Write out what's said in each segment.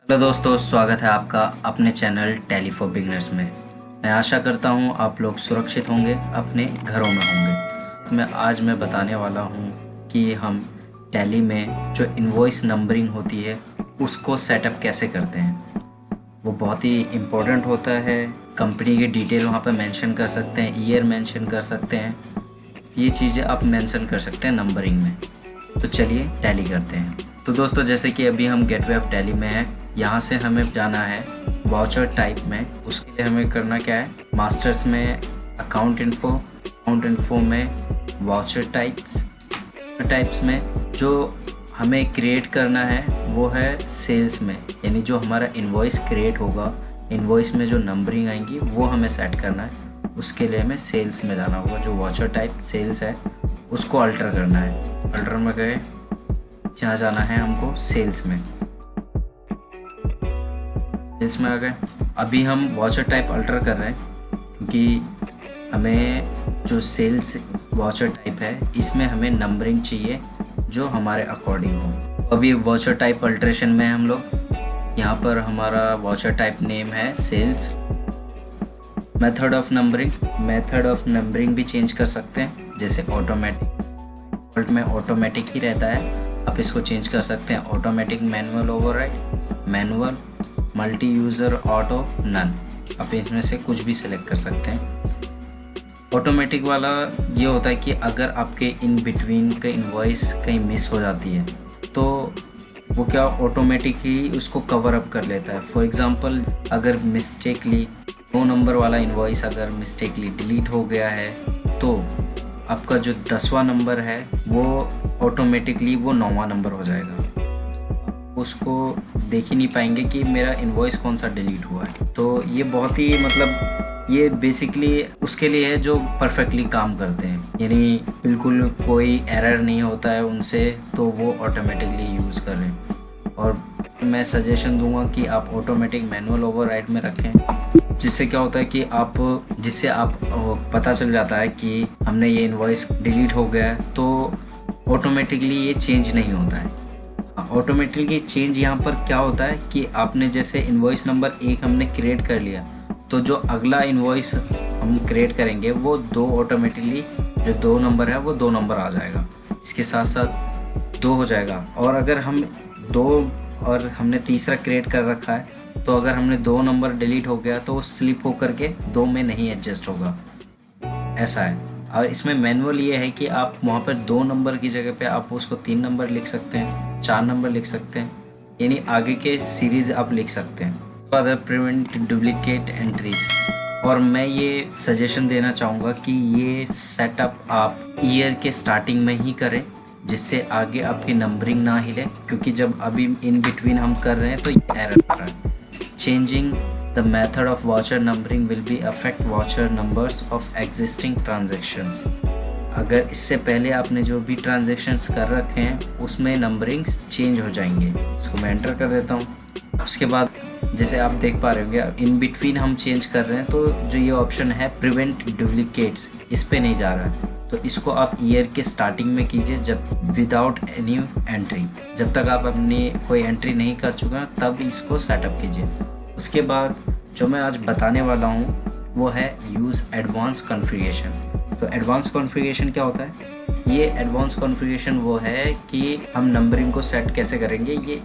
Hello दोस्तों, स्वागत है आपका अपने चैनल टैली फॉर बिगनर्स में। मैं आशा करता हूं आप लोग सुरक्षित होंगे, अपने घरों में होंगे। आज मैं बताने वाला हूं कि हम टैली में जो इनवॉइस नंबरिंग होती है उसको सेटअप कैसे करते हैं। वो बहुत ही इम्पोर्टेंट होता है। कंपनी की डिटेल वहाँ पर मेंशन कर सकते हैं, ईयर मेंशन कर सकते हैं, ये चीज़ें आप मेंशन कर सकते हैं नंबरिंग में। तो चलिए टैली करते हैं। तो दोस्तों, जैसे कि अभी हम गेटवे ऑफ टैली में हैं, यहाँ से हमें जाना है वाउचर टाइप में। उसके लिए हमें करना क्या है, मास्टर्स में अकाउंट इन्फो में वाउचर टाइप्स में जो हमें क्रिएट करना है वो है सेल्स में। यानी जो हमारा इनवॉइस क्रिएट होगा, इनवॉइस में जो नंबरिंग आएंगी वो हमें सेट करना है। उसके लिए हमें सेल्स में जाना होगा। जो वाउचर टाइप सेल्स है उसको अल्टर करना है। अल्टर में गए, जहाँ जाना है हमको सेल्स में आ गए। अभी हम वाउचर टाइप अल्टर कर रहे हैं क्योंकि हमें जो सेल्स वाउचर टाइप है इसमें हमें नंबरिंग चाहिए जो हमारे अकॉर्डिंग हो। अभी वाउचर टाइप अल्ट्रेशन में हम लोग यहाँ पर हमारा वाउचर टाइप नेम है सेल्स। मेथड ऑफ नंबरिंग भी चेंज कर सकते हैं, जैसे ऑटोमेटिक में ऑटोमेटिक ही रहता है, आप इसको चेंज कर सकते हैं। Automatic, manual override, manual, multi user, auto, none. आप इसमें से कुछ भी सिलेक्ट कर सकते हैं। ऑटोमेटिक वाला ये होता है कि अगर आपके इन बिटवीन का इनवॉइस कहीं मिस हो जाती है तो वो क्या ऑटोमेटिक ही उसको कवर अप कर लेता है। फॉर एग्ज़ाम्पल, अगर मिस्टेकली 2 नंबर वाला इनवॉइस अगर मिस्टेकली डिलीट हो गया है तो आपका जो 10वां नंबर है वो ऑटोमेटिकली वो 9वां नंबर हो जाएगा। उसको देख ही नहीं पाएंगे कि मेरा इनवॉइस कौन सा डिलीट हुआ है। तो ये बहुत ही ये बेसिकली उसके लिए है जो परफेक्टली काम करते हैं, यानी बिल्कुल कोई एरर नहीं होता है उनसे, तो वो ऑटोमेटिकली यूज़ करें। और मैं सजेशन दूंगा कि आप ऑटोमेटिक मैनुअल ओवरराइड में रखें, जिससे क्या होता है कि जिससे आप पता चल जाता है कि हमने ये इनवॉइस डिलीट हो गया है, तो ऑटोमेटिकली ये चेंज नहीं होता है। ऑटोमेटिकली चेंज यहाँ पर क्या होता है कि आपने जैसे इनवॉइस नंबर 1 हमने क्रिएट कर लिया, तो जो अगला इनवॉइस हम क्रिएट करेंगे वो 2 ऑटोमेटिकली जो 2 नंबर है वो 2 नंबर आ जाएगा, इसके साथ साथ 2 हो जाएगा। और अगर हम 2 और हमने तीसरा क्रिएट कर रखा है तो अगर हमने 2 नंबर डिलीट हो गया तो वो स्लिप होकर के 2 में नहीं एडजस्ट होगा, ऐसा है। और इसमें मैनुअल ये है कि आप वहाँ पर 2 नंबर की जगह पे आप उसको 3 नंबर लिख सकते हैं, 4 नंबर लिख सकते हैं, यानी आगे के सीरीज़ आप लिख सकते हैं। बाद प्रिवेंट डुप्लीकेट एंट्रीज। और मैं ये सजेशन देना चाहूँगा कि ये सेटअप आप ईयर के स्टार्टिंग में ही करें, जिससे आगे आपकी नंबरिंग ना हिले, क्योंकि जब अभी इन बिटवीन हम कर रहे हैं तो ये एरर आ रहा है। Changing the method of voucher numbering will be affect voucher numbers of existing transactions। अगर इससे पहले आपने जो भी ट्रांजेक्शन्स कर रखे हैं उसमें नंबरिंग्स चेंज हो जाएंगे। इसको मैं एंटर कर देता हूँ। उसके बाद जैसे आप देख पा रहे होंगे इन बिटवीन हम चेंज कर रहे हैं, तो जो ये ऑप्शन है प्रिवेंट डुप्लीकेट्स, इस पे नहीं जा रहा है, तो इसको आप ईयर के स्टार्टिंग में कीजिए, जब विदाउट एनी एंट्री, जब तक आप अपनी कोई एंट्री नहीं कर चुके हैं तब इसको सेटअप कीजिए। उसके बाद जो मैं आज बताने वाला हूँ वो है यूज़ एडवांस कॉन्फ़िगरेशन। तो एडवांस कॉन्फ़िगरेशन क्या होता है? ये एडवांस कॉन्फ़िगरेशन वो है कि हम नंबरिंग को सेट कैसे करेंगे, ये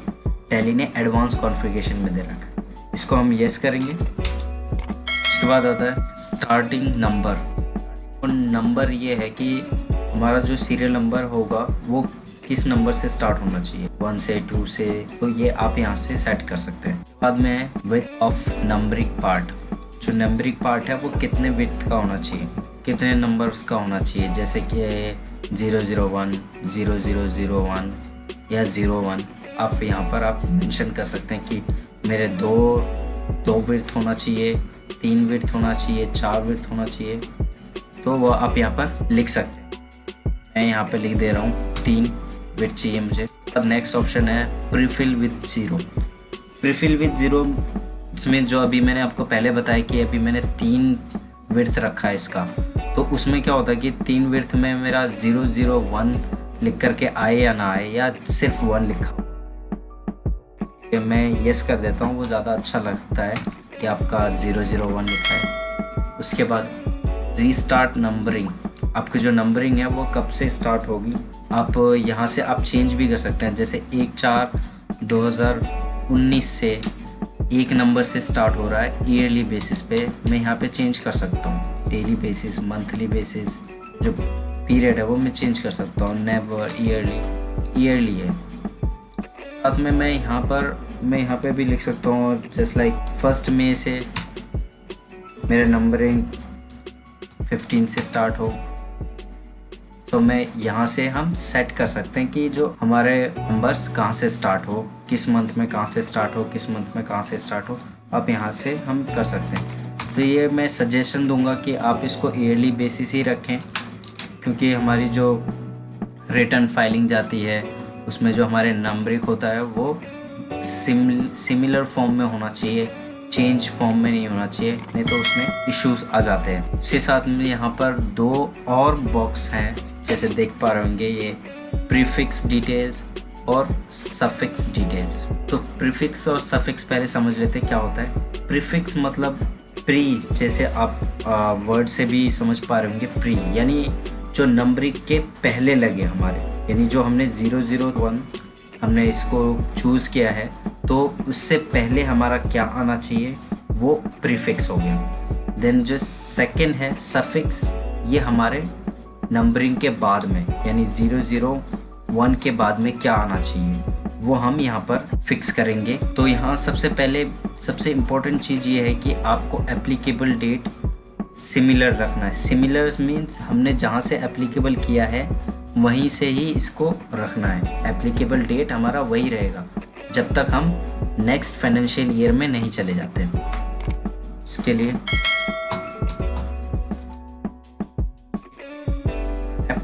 टैली ने एडवांस कॉन्फ़िगरेशन में दे रखा है। इसको हम येस करेंगे। उसके बाद आता है स्टार्टिंग नंबर। और नंबर ये है कि हमारा जो सीरियल नंबर होगा वो किस नंबर से स्टार्ट होना चाहिए, 1 से 2 से, तो ये आप यहाँ से सेट कर सकते हैं। बाद में विड्थ ऑफ नंबरिंग पार्ट। जो नंबरिंग पार्ट है वो कितने विड्थ का होना चाहिए, कितने नंबर्स का होना चाहिए, जैसे कि 001, 0001 या 01। आप यहाँ पर आप मेंशन कर सकते हैं कि मेरे दो विड्थ होना चाहिए, 3 विड्थ होना चाहिए, 4 विड्थ होना चाहिए, तो वो आप यहाँ पर लिख सकते हैं। मैं यहाँ पर लिख दे रहा हूँ 3 विड्थ चाहिए मुझे। अब नेक्स्ट ऑप्शन है प्रीफिल विद 0। प्रीफिल विद 0 इसमें जो अभी मैंने आपको पहले बताया कि अभी मैंने 3 विड्थ रखा है इसका, तो उसमें क्या होता है कि 3 विड्थ में मेरा 001 लिख करके आए या ना आए, या सिर्फ 1 लिखा। कि मैं येस कर देता हूँ, वो ज़्यादा अच्छा लगता है कि आपका 001 लिखा है। उसके बाद रीस्टार्ट नंबरिंग, आपकी जो नंबरिंग है वो कब से स्टार्ट होगी, आप यहाँ से आप चेंज भी कर सकते हैं। जैसे 1/4/2019 से एक नंबर से स्टार्ट हो रहा है ईयरली बेसिस पे, मैं यहाँ पे चेंज कर सकता हूँ। डेली बेसिस, मंथली बेसिस, जो पीरियड है वो मैं चेंज कर सकता हूँ। नेवर, ईयरली है। साथ में मैं यहाँ पे भी लिख सकता हूँ जस्ट लाइक 1 मई से मेरा नंबरिंग 15 से स्टार्ट हो। तो मैं यहाँ से हम सेट कर सकते हैं कि जो हमारे नंबर्स कहाँ से स्टार्ट हो, किस मंथ में कहाँ से स्टार्ट हो, किस मंथ में कहाँ से स्टार्ट हो, आप यहाँ से हम कर सकते हैं। तो ये मैं सजेशन दूंगा कि आप इसको ईयरली बेसिस ही रखें, क्योंकि हमारी जो रिटर्न फाइलिंग जाती है उसमें जो हमारे नंबरिंग होता है वो सिमिलर फॉर्म में होना चाहिए, चेंज फॉर्म में नहीं होना चाहिए, नहीं तो उसमें इश्यूज आ जाते हैं। उसके साथ में यहाँ पर 2 और बॉक्स हैं, जैसे देख पा रहे होंगे, ये प्रीफिक्स डिटेल्स और सफिक्स डिटेल्स। तो प्रीफिक्स और सफिक्स पहले समझ लेते हैं क्या होता है। प्रीफिक्स मतलब प्री, जैसे आप वर्ड से भी समझ पा रहे होंगे, प्री यानी जो नंबरिंग के पहले लगे हमारे, यानी जो हमने 001 हमने इसको चूज़ किया है तो उससे पहले हमारा क्या आना चाहिए, वो प्रीफिक्स हो गया। देन जो सेकंड है सफिक्स, ये हमारे नंबरिंग के बाद में, यानी 001 के बाद में क्या आना चाहिए वो हम यहाँ पर फिक्स करेंगे। तो यहाँ सबसे इम्पोर्टेंट चीज़ ये है कि आपको एप्लीकेबल डेट सिमिलर रखना है। सिमिलर मीन्स हमने जहाँ से एप्लीकेबल किया है वहीं से ही इसको रखना है। एप्लीकेबल डेट हमारा वही रहेगा जब तक हम नेक्स्ट फाइनेंशियल ईयर में नहीं चले जाते। इसके लिए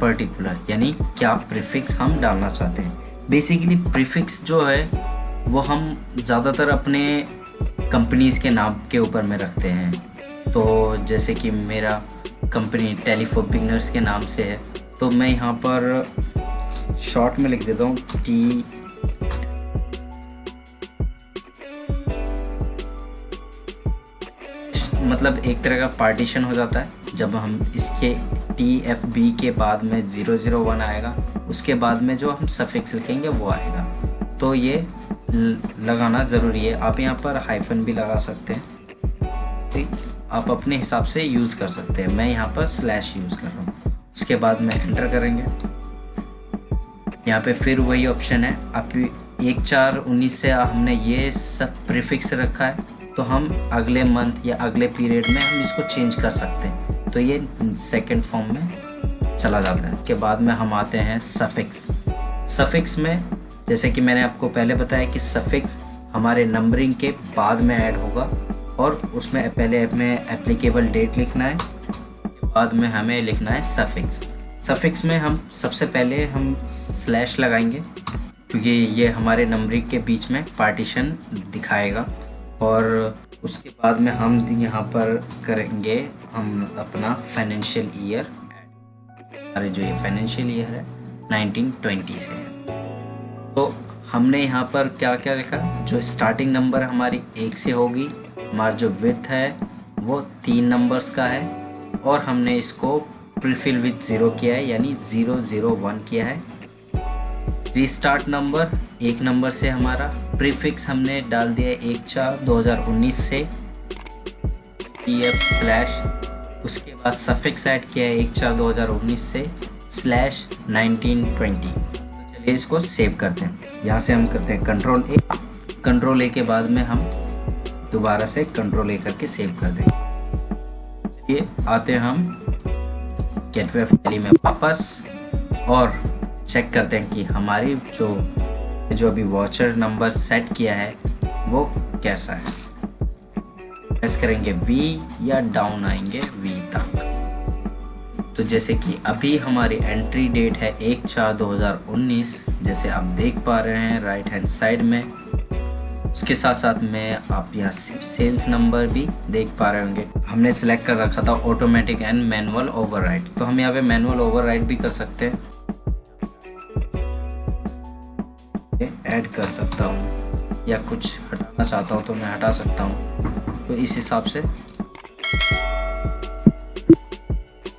पर्टिकुलर यानी क्या प्रीफिक्स हम डालना चाहते हैं। बेसिकली प्रीफिक्स जो है वो हम ज़्यादातर अपने कंपनीज़ के नाम के ऊपर में रखते हैं। तो जैसे कि मेरा कंपनी टेली फॉर बिगनर्स के नाम से है, तो मैं यहाँ पर शॉर्ट में लिख देता हूँ टी। मतलब एक तरह का पार्टीशन हो जाता है जब हम इसके TFB के बाद में 001 आएगा, उसके बाद में जो हम सफिक्स लिखेंगे वो आएगा। तो ये लगाना ज़रूरी है। आप यहाँ पर हाइफन भी लगा सकते हैं, ठीक, आप अपने हिसाब से यूज़ कर सकते हैं। मैं यहाँ पर स्लैश यूज़ कर रहा हूँ। उसके बाद में एंटर करेंगे। यहाँ पे फिर वही ऑप्शन है। आप 1/4/19 से हमने ये सब प्रीफिक्स रखा है, तो हम अगले मंथ या अगले पीरियड में हम इसको चेंज कर सकते हैं। तो ये सेकंड फॉर्म में चला जाता है। उसके बाद में हम आते हैं सफिक्स। सफिक्स में जैसे कि मैंने आपको पहले बताया कि सफिक्स हमारे नंबरिंग के बाद में ऐड होगा और उसमें पहले हमें एप्लीकेबल डेट लिखना है, बाद में हमें लिखना है सफिक्स। सफिक्स में हम सबसे पहले हम स्लैश लगाएंगे क्योंकि ये हमारे नंबरिंग के बीच में पार्टीशन दिखाएगा। और उसके बाद में हम यहाँ पर करेंगे हम अपना फाइनेंशियल ईयर। हमारे जो ये फाइनेंशियल ईयर है 1920 से है। तो हमने यहाँ पर क्या क्या लिखा, जो स्टार्टिंग नंबर हमारी 1 से होगी, हमारा जो विड्थ है वो 3 नंबर्स का है, और हमने इसको प्रीफिल विथ 0 किया है यानी 001 किया है। रीस्टार्ट नंबर 1 नंबर से हमारा प्रीफिक्स हमने डाल दिया 1/4/2019 से TF/, उसके बाद सफिक्स ऐड किया है 1/4/2019 से /1920। तो चलिए इसको सेव करते हैं। यहाँ से हम करते हैं कंट्रोल ए के बाद में हम दोबारा से कंट्रोल ए करके सेव कर देंगे। ये आते हैं हम गेटवे फाइल में वापस और चेक करते हैं कि हमारी जो अभी वॉचर नंबर सेट किया है वो कैसा है। प्रेस करेंगे V या डाउन आएंगे V तक। तो जैसे कि अभी हमारी एंट्री डेट है 1/4/2019, जैसे आप देख पा रहे हैं राइट हैंड साइड में। उसके साथ साथ में आप यहाँ सेल्स नंबर भी देख पा रहे होंगे। हमने सेलेक्ट कर रखा था ऑटोमेटिक एंड मैनुअल ओवरराइड, तो हम यहाँ पे मैनुअल ओवरराइड भी कर सकते हैं। ऐड कर सकता हूँ या कुछ हटाना चाहता हूँ तो मैं हटा सकता हूँ। तो इस हिसाब से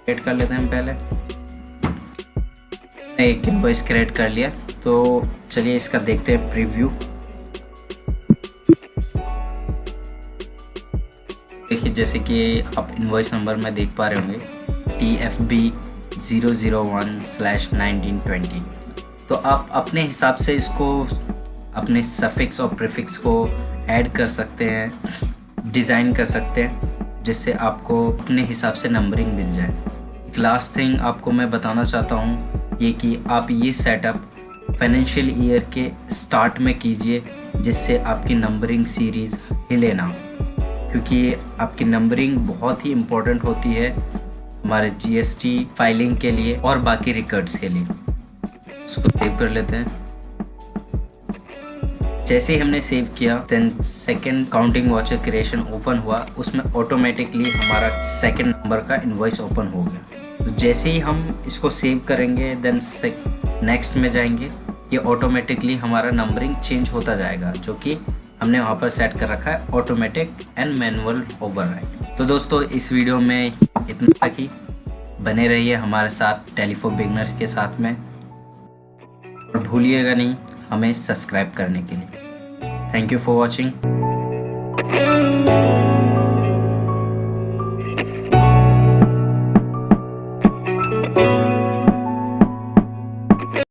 क्रिएट कर लेते हैं हम पहले। एक इनवॉइस क्रिएट कर लिया, तो चलिए इसका देखते हैं प्रीव्यू। देखिए जैसे कि आप इनवॉइस नंबर में देख पा रहे होंगे TFB 001/1920। तो आप अपने हिसाब से इसको अपने सफिक्स और प्रीफिक्स को ऐड कर सकते हैं, डिज़ाइन कर सकते हैं, जिससे आपको अपने हिसाब से नंबरिंग मिल जाए। एक लास्ट थिंग आपको मैं बताना चाहता हूँ ये कि आप ये सेटअप फाइनेंशियल ईयर के स्टार्ट में कीजिए, जिससे आपकी नंबरिंग सीरीज़ हिले ना, क्योंकि आपकी नंबरिंग बहुत ही इम्पोर्टेंट होती है हमारे GST फाइलिंग के लिए और बाकी रिकॉर्ड्स के लिए। इसको सेव कर लेते हैं। जैसे ही हमने सेव किया then second counting voucher creation open हुआ, उसमें ऑटोमेटिकली हमारा सेकंड नंबर का इनवॉइस ओपन हो गया। तो जैसे ही हम इसको सेव करेंगे देन नेक्स्ट में जाएंगे, ये ऑटोमेटिकली हमारा नंबरिंग चेंज होता जाएगा, जो कि हमने वहाँ पर सेट कर रखा है ऑटोमेटिक एंड मैनुअल ओवरराइड। तो दोस्तों इस वीडियो में इतना तक ही। बने रहिए हमारे साथ टेलीफोन बिगनर्स के साथ में, और भूलिएगा नहीं हमें सब्सक्राइब करने के लिए। Thank you for watching.